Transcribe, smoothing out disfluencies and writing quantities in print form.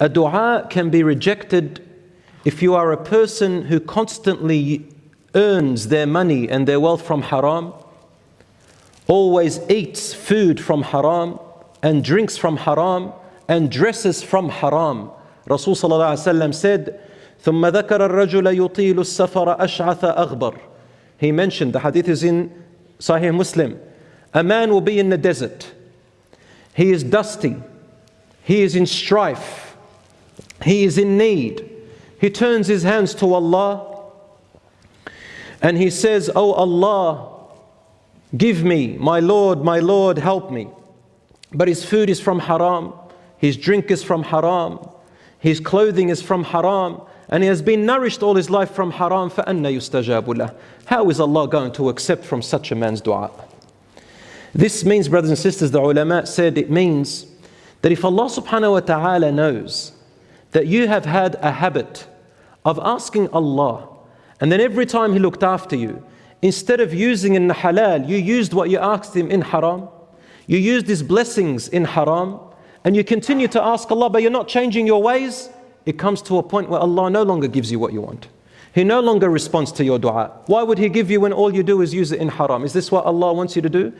A dua can be rejected if you are a person who constantly earns their money and their wealth from haram, always eats food from haram, and drinks from haram, and dresses from haram. Rasul sallallahu alaihi wasallam said, ثم ذكر الرجل يطيل السفر أشعث أغبر. He mentioned, the hadith is in Sahih Muslim, a man will be in the desert. He is dusty. He is in strife. He is in need. He turns his hands to Allah and he says, "Oh Allah, give me, my Lord, help me." But his food is from haram, his drink is from haram, his clothing is from haram, and he has been nourished all his life from haram. فَأَنَّ يُسْتَجَابُ لَهُ. How is Allah going to accept from such a man's dua? This means, brothers and sisters, the ulama said it means that if Allah subhanahu wa ta'ala knows that you have had a habit of asking Allah, and then every time He looked after you, instead of using in the halal, you used what you asked Him in haram, you used His blessings in haram, and you continue to ask Allah, but you're not changing your ways, it comes to a point where Allah no longer gives you what you want. He no longer responds to your dua. Why would He give you when all you do is use it in haram? Is this what Allah wants you to do?